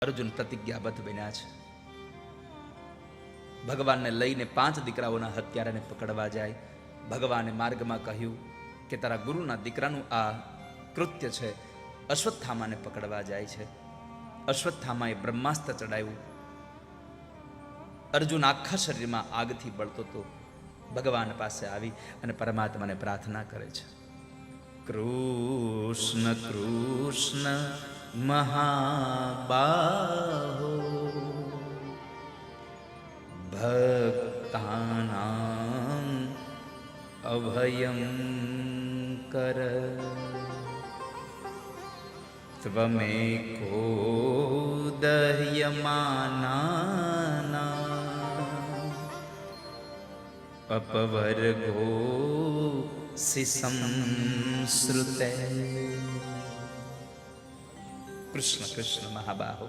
અર્જુન પ્રતિજ્ઞાબદ્ધ બન્યા છે. ભગવાનને લઈને 5 દીકરાઓના હત્યારાને પકડવા જાય. ભગવાને માર્ગમાં કહ્યું કે તારા ગુરુના દીકરાનું આ કૃત્ય છે. અશ્વત્થામાને પકડવા જાય છે. અશ્વત્થામાએ બ્રહ્માસ્ત્ર ચડાવ્યું. અર્જુન આખા શરીરમાં આગથી બળતો હતો. ભગવાન પાસે આવી અને પરમાત્માને પ્રાર્થના કરે છે, કૃષ્ણ કૃષ્ણ મહાબાહો ભક્તાનાં અભયં કર ત્વમેકો દહ્યમાનાનાં અપવર્ગો સંશ્રુતે. કૃષ્ણ કૃષ્ણ મહાબાહો.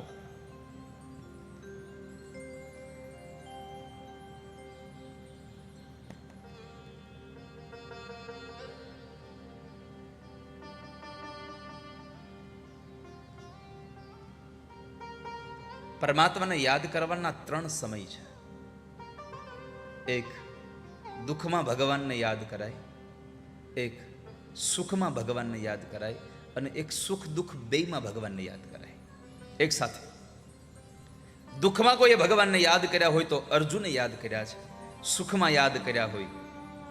પરમાત્માને યાદ કરવાના 3 સમય છે. એક દુઃખમાં ભગવાનને યાદ કરાય, એક સુખમાં ભગવાનને યાદ કરાય, અને એક સુખ દુઃખ બેયમાં ભગવાનને યાદ કરાય એક સાથે. દુઃખમાં કોઈએ ભગવાનને યાદ કર્યા હોય તો અર્જુને યાદ કર્યા છે. સુખમાં યાદ કર્યા હોય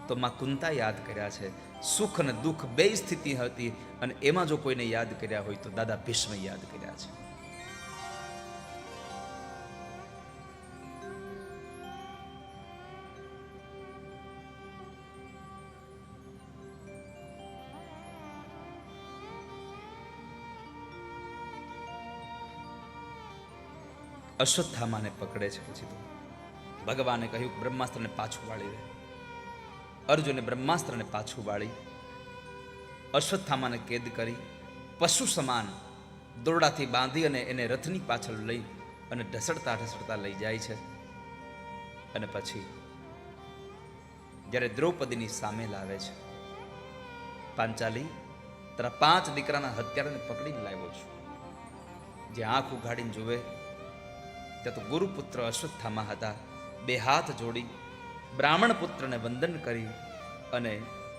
તો માં કુંતા યાદ કર્યા છે. સુખ અને દુઃખ બેય સ્થિતિ હતી અને એમાં જો કોઈને યાદ કર્યા હોય તો દાદા ભીષ્મ યાદ કર્યા છે. અશ્વત્થામાને પકડે છે. પછી તો ભગવાને કહ્યું બ્રહ્માસ્ત્રને પાછું વાળી દે. અર્જુને બ્રહ્માસ્ત્રને પાછું વાળી અશ્વત્થામાને કેદ કરી પશુ સમાન દોરડાથી બાંધી અને એને રથની પાછળ લઈ અને ઢસડતા ઢસડતા લઈ જાય છે. અને પછી જ્યારે દ્રૌપદીની સામે લાવે છે, પાંચાલી તારા 5 દીકરાના હત્યારાને પકડીને લાવ્યો છું. જે આંખ ઉઘાડીને જોવે ત્યાં તો ગુરુપુત્ર અશ્વત્થામા હતા. 2 હાથ જોડી બ્રાહ્મણ પુત્રને વંદન કરી અને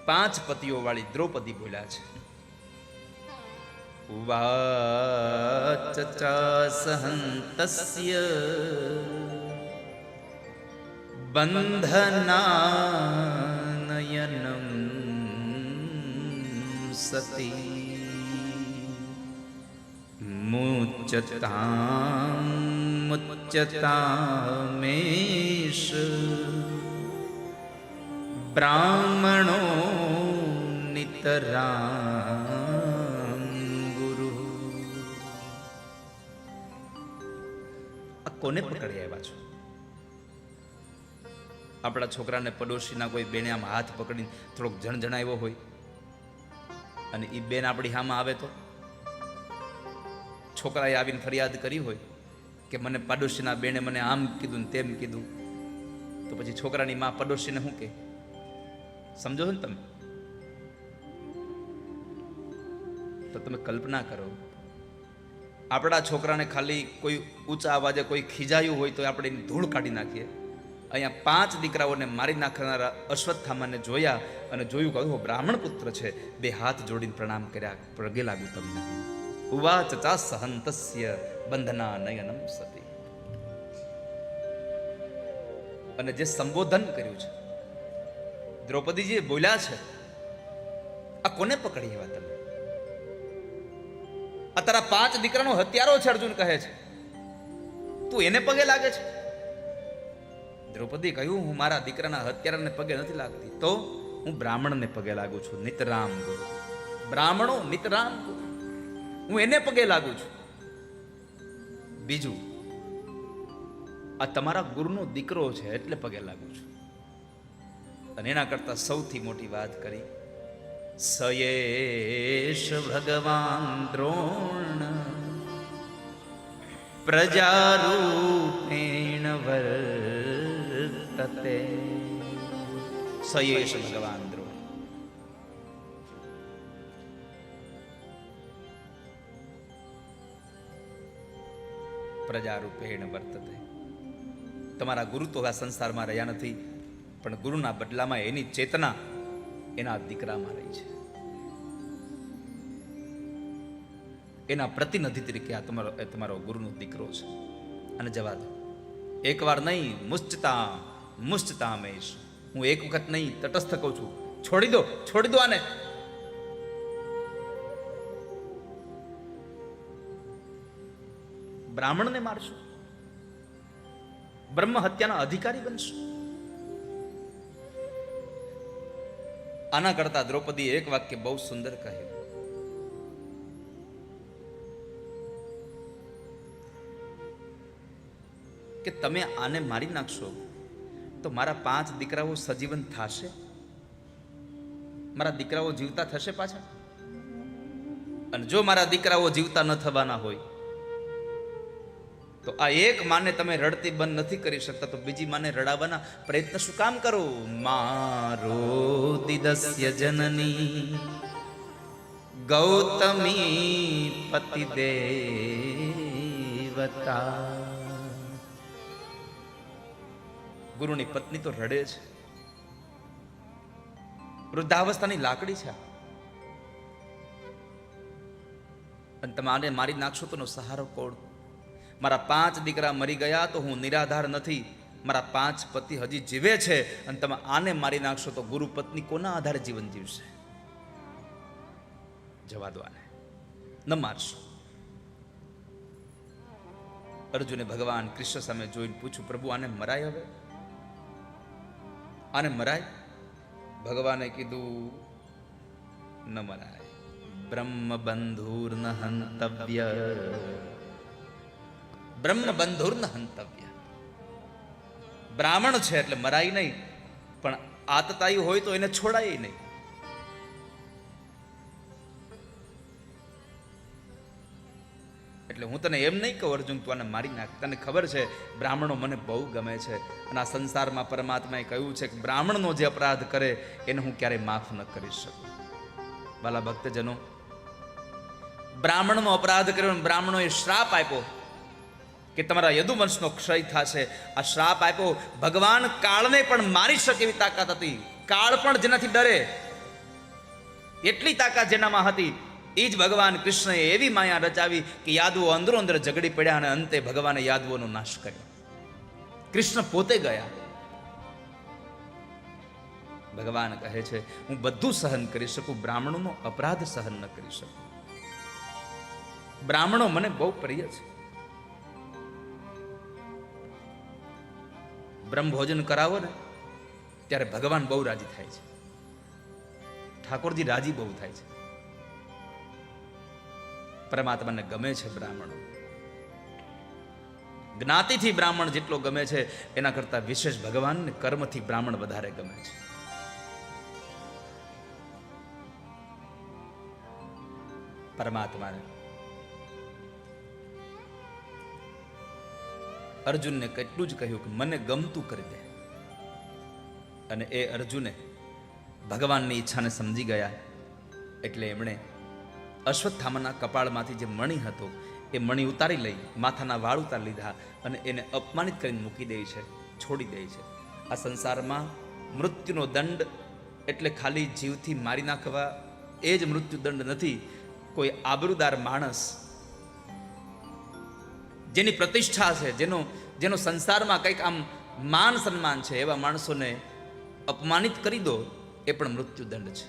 5 પતિઓ વાળી દ્રૌપદી બોલ્યા છે, ઉવાચ સહંતસ્ય બંધનાનયનમ સતી મુચ્યતામેશ બ્રાહ્મણો નિતરાં ગુરુ. આ કોને પકડી આવ્યા છો? આપણા છોકરાને પડોશીના કોઈ બેને આમ હાથ પકડીને થોડોક જણજણાવ્યો હોય અને એ બેન આપણી હામાં આવે તો છોકરાએ આવીને ફરિયાદ કરી હોય કે મને પાડોશીના બેને મને આમ કીધું ને તેમ કીધું, તો પછી છોકરાની માં પડોશીને શું કહે? સમજો છો ને તમે? તો તમે કલ્પના કરો, આપણા છોકરાને ખાલી કોઈ ઊંચા અવાજે કોઈ ખીજાયું હોય તો આપણે એની ધૂળ કાઢી નાખીએ. અહીંયા 5 દીકરાઓને મારી નાખનારા અશ્વત્થામાને જોયા અને જોયું કહ્યું બ્રાહ્મણ પુત્ર છે. 2 હાથ જોડીને પ્રણામ કર્યા, પગે લાગુ તમને. ઉવાચ સહંતસ્ય બંધના નયનમ સતી. અને જે સંબોધન કર્યું છે દ્રૌપદીજીએ બોલ્યા છે, આ કોને પકડી એવા તમે? આ તારા 5 દીકરાનો હત્યારો છે. અર્જુન કહે છે તું એને પગે લાગે છે? દ્રૌપદી કહ્યું હું મારા દીકરાના હત્યારાને પગે નથી લાગતી, તો હું બ્રાહ્મણને પગે લાગુ છું. નિતરામ ગુરુ. બ્રાહ્મણો નિતરામ ગુરુ, હું એને પગે લાગુ છું. બીજું, આ તમારા ગુરુનો દીકરો છે એટલે પગે લાગુ છું. અને એના કરતા સૌથી મોટી વાત કરી, સયેશ ભગવાન દ્રોણ પ્રજારૂપેણ વર્તતે. સયેશ ભગવાન દ્રોણ. પ્રજારૂપેણ વર્તતે. તમારા ગુરુ તો આ સંસારમાં રહ્યા નથી, પણ ગુરુના બદલામાં એની ચેતના એના દીકરામાં રહી છે. એના પ્રતિનિધિ તરીકે આ તમારો ગુરુનો દીકરો છે. અને જવા દો, એકવાર નહીં, મુશ્ચતામેશ. હું એક વખત નહીં, તટસ્થ કહું છું, છોડી દો આને. બ્રાહ્મણને મારશું, બ્રહ્મ હત્યાના અધિકારી બનશું. આના કરતા દ્રૌપદી એક વાક્ય બહુ સુંદર કહ્યું કે તમે આને મારી નાખશો તો મારા 5 દીકરાઓ સજીવન થશે? મારા દીકરાઓ જીવતા થશે પાછા? અને જો મારા દીકરાઓ જીવતા ન થવાના હોય તો આ એક માને તમે રડતી બંધ નથી કરી શકતા, તો બીજી માને રડાવવાના પ્રયત્ન શું કામ કરો? મારો દિદસ્ય જનની ગૌતમી પતિ દેવતા. ગુરુની પત્ની તો રડે છે, વૃદ્ધાવસ્થાની લાકડી છે, અને તમે આને મારી નાખશો તો સહારો કોણ? મારા 5 દીકરા મરી ગયા તો હું નિરાધાર નથી, મારા 5 પતિ હજી જીવે છે, અને તમે આને મારી નાખશો તો ગુરુ પત્ની કોના આધારે જીવન જીવશે? જવા દો આને, ન મારશો. અર્જુને ભગવાન કૃષ્ણ સામે જોઈને પૂછ્યું, પ્રભુ આને મરાય? હવે આને મરાય? ભગવાને કીધું, ન મરાય. બ્રહ્મ બંધુર ન હંતવ્ય, બ્રહ્મ બંધુર ન હંતવ્ય. બ્રાહ્મણ છે એટલે મરાય નહીં, પણ આતતાયી હોય તો એને છોડાય નહીં. એટલે હું તને એમ નહીં કહું અર્જુન તું આને મારી નાખ. તને ખબર છે બ્રાહ્મણો મને બહુ ગમે છે, અને આ સંસારમાં પરમાત્માએ કહ્યું છે કે બ્રાહ્મણનો જે અપરાધ કરે એને હું ક્યારેય માફ ન કરી શકું. વાલા ભક્તજનો, બ્રાહ્મણનો અપરાધ કર્યો, બ્રાહ્મણોએ શ્રાપ આપ્યો કે તમારા યદુવંશનો ક્ષય થશે. આ શ્રાપ આપ્યો. ભગવાન કાળને પણ મારી શકે એવી તાકાત હતી. કાળ પણ જેનાથી ડરે એટલી તાકાત જેનામાં હતી, એ જ ભગવાન કૃષ્ણએ એવી માયા રચાવી કે યાદવો અંદરો અંદર ઝઘડી પડ્યા, અને અંતે ભગવાને યાદવોનો નાશ કર્યો. કૃષ્ણ પોતે ગયા. ભગવાન કહે છે હું બધું સહન કરી શકું, બ્રાહ્મણોનો અપરાધ સહન ન કરી શકું. બ્રાહ્મણો મને બહુ પ્રિય છે. બ્રહ્મ ભોજન કરાવો ને ત્યારે ભગવાન બહુ રાજી થાય છે, ઠાકોરજી રાજી બહુ થાય છે. પરમાત્માને ગમે છે બ્રાહ્મણો. જ્ઞાતિથી બ્રાહ્મણ જેટલો ગમે છે એના કરતા વિશેષ ભગવાનને કર્મથી બ્રાહ્મણ વધારે ગમે છે. પરમાત્માને અર્જુનને કેટલું જ કહ્યું કે મને ગમતું કરી દે, અને એ અર્જુને ભગવાનની ઈચ્છાને સમજી ગયા. એટલે એમણે અશ્વત્થામાના કપાળમાંથી જે મણિ હતો એ મણિ ઉતારી લઈ, માથાના વાળ ઉતારી લીધા, અને એને અપમાનિત કરીને મૂકી દે છે, છોડી દે છે. આ સંસારમાં મૃત્યુનો દંડ એટલે ખાલી જીવથી મારી નાખવા એ જ મૃત્યુ દંડ નથી. કોઈ આબરૂદાર માણસ, જેની પ્રતિષ્ઠા છે, જેનો સંસારમાં કંઈક આમ માન સન્માન છે, એવા માણસોને અપમાનિત કરી દો એ પણ મૃત્યુદંડ છે.